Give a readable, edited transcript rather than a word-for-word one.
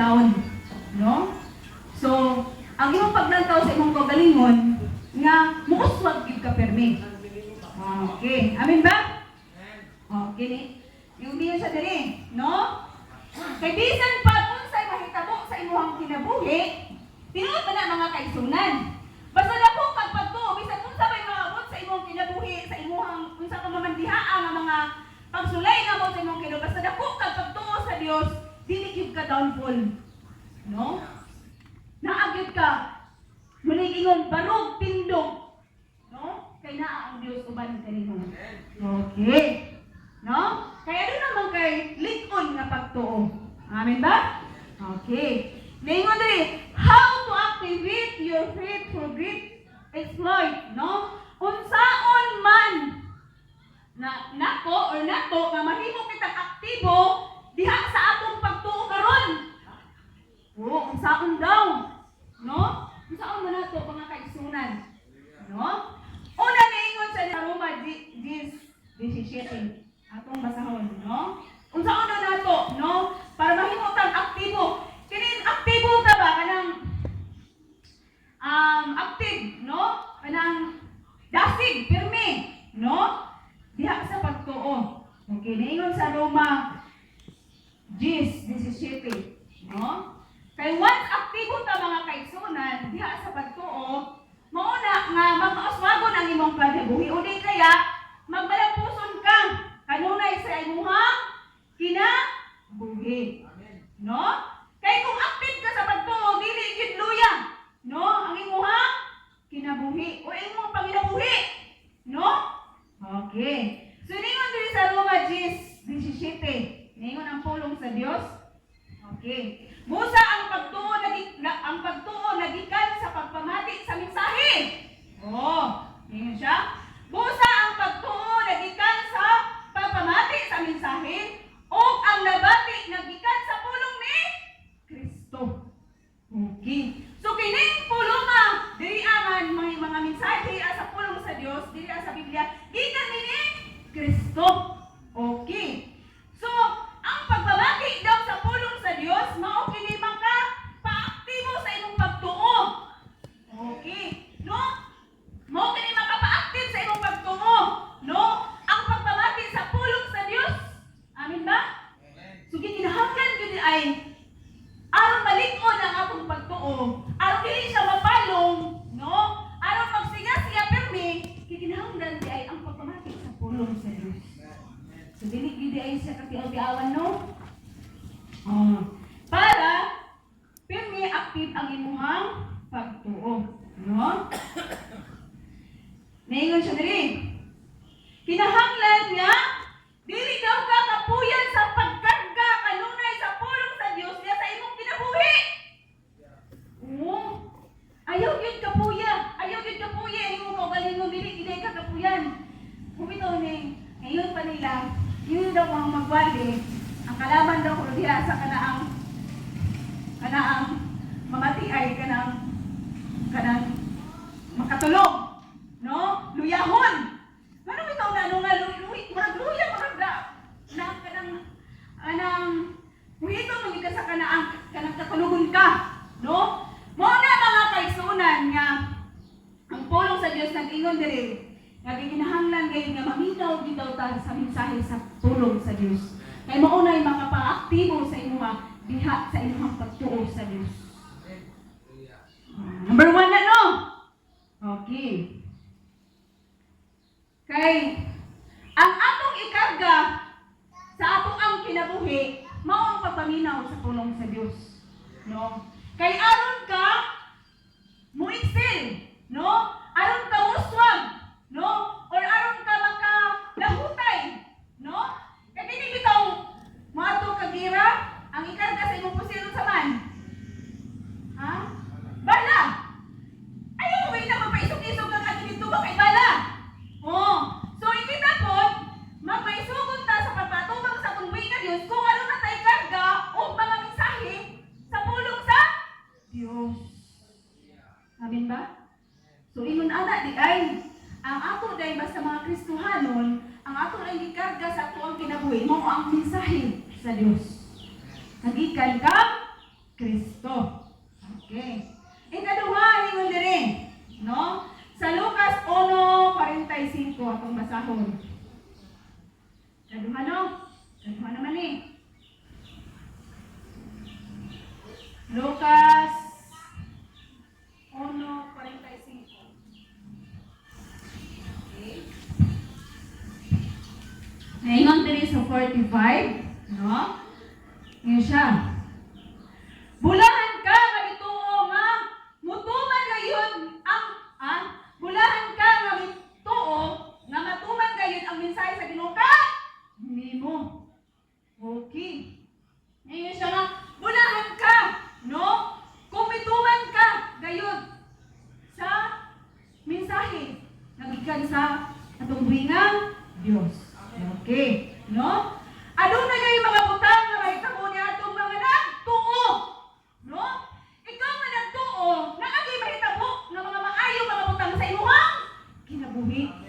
down. No? So, ang imong paglantaw sa imong kaugalingon nga muuswag gyud ka permi. Okay. Amen ba? Okay. Yung diyan sa diri, no? Kay bisan pa unsay mahitabo sa imong kinabuhi, tinuod ba na mga kaigsunan? Basta dako kag pagtuo bisan unsa may maabot sa imong kinabuhi, sa imong unsa ka mamandihaa nga mga pagsulay nga mo sa imong kinabuhi, basta dako kag pagtuo sa Dios, dili gyud ka downfall. No? Naagyud ka muli ingon barog tindog. No? Kay naa ang Dios uban kanimo. Okay. No? Kaya doon naman kay lik-on nga pagtuo. Amen ba? Okay. Ngayon diri, how to activate your faith for great exploit, no? Unsaon man na nato nga mahimo kitang aktibo diha sa atong pagtuo karon. Oh, unsaon daw? No? Unsaon man nato mga kaigsunan? No? Una niingon sa Roma 10:17. Atong basahon, no? Unsaon na nato, no? Para mahimo tang aktibo. Kini aktibo ta ba kanang active, no? Kanang dasig, pirmi, no? Diha sa pagtuo. Okay, niingon sa Roma 10:17, no? Kay once aktibo ta mga kaigsunan diha sa pagtuo, mauna nga magkauswagon ang imong kinabuhi o di kaya magbalampuson ka kanunay sa imong kinabuhi. No? Kay kung active ka sa pagtuo, dili gyud luya, no? Ang imong kinabuhi o imong panginabuhi, no? Okay. So ningon diri sa Roma 10:17, ningon ang pulong sa Dios. Okay. Busa ang pagtuo nagikan sa pagpamati sa mensahe. Oh, ningon siya. Busa ang pagtuo nagikan sa pagpamati sa mensahe o ang nabati nagikan sa pulong ni Kristo. Okay. So kining pulong diri aman mga mensahe sa pulong sa Dios, diri sa Biblia, gikan ni Kristo. Okay. So ang pagpamati daw sa pulong sa Dios mao kini maka paaktibo sa imong pagtuo. Okay. No? Mao kini makapaaktif sa imong pagtuo, no? Ang pagpamati sa pulong sa Dios. Amen ba? So kinahanglan gyud ay aron malig-on ang atong pagtuo, aron dili siya mapalong, no? Aron magsiga siya permi, kinahanglan di ay ang pagpamati sa pulong sa Dios. So dili gyud ay siya kapiaw-piawan, no? Para permi active ang imong pagtuo, no? Naingon siya diri. Kinahanglan nga dili daw ka kapuyan sa pagkarga kanunay sa pulong sa Dios diya sa imong kinabuhi. Ayaw gyud kapuya imong kaugalingon dili gid ka kapuyan. Bumitaw ni ngayon pa nila, yun daw ang magwali, ang kalaban daw ko diha sa kanaang mamati ay kanang makatulog. No? Luyahon. Ano bitaw na nga luya na kanang muhito mo ka sa kanang katulugon ka, no? Mo na mga kaigsunan nga ang pulong sa Dios nag-ingon diri nga ginahanglan gayud nga maminaw bitaw ta sa mensahe sa pulong sa Dios. Kay mao nay makapaaktibo sa imong diha sa imong pagtuo sa Dios. Number 1 na, no? Okay. Kay ang atong ikarga sa atong ang kinabuhi mao ang pagpaminaw sa pulong sa Dios, no? Kay aron ka mo excel, no? Aron ka muswag, no? Or aron ka makadahutay, no? Kay dili bitaw moadto ka gira ang ikarga sa imong pusilon sa man. Ha? Bala. Ayaw mo ba na magpaisog-isog ang ating dito ba kay bala? Oh, so ikita po, magpaisugon ta sa pagpatubang sa atong buhi nga Dios kung ano na tay karga o mga mensahe sa pulong sa Dios. Amen ba? So ingon ana di ay ang ato day basta mga Kristohanon, ang ato ay gikarga sa ato ang kinabuhi mao ang mensahe sa Dios. Nagikan ka Kristo. Okay. Ikaduha ingon diri, no? Sa Lucas 1:45 atong basahon. Kaduha no? Kaduha naman ni. Lucas 1:45. Okay. Ngayon diri sa 45, no? Ngayon siya. Bulahan ka nga dituo nga mutuman gayud bulahan ka nga dituo nga matuman gayud ang mensahe sa Ginoo ka nimo. Okay. Ngayon siya nga bulahan ka, no? Kung mituman ka gayud sa mensahe nga gikan sa atong buhingang Dios. Okay, no? Aduna gay mga butang nga mahitabo ni atong mga nagtuo, no? Ikaw nga nagtuo, naagi mahitabo nga mga maayo mga butang sa imong kinabuhi.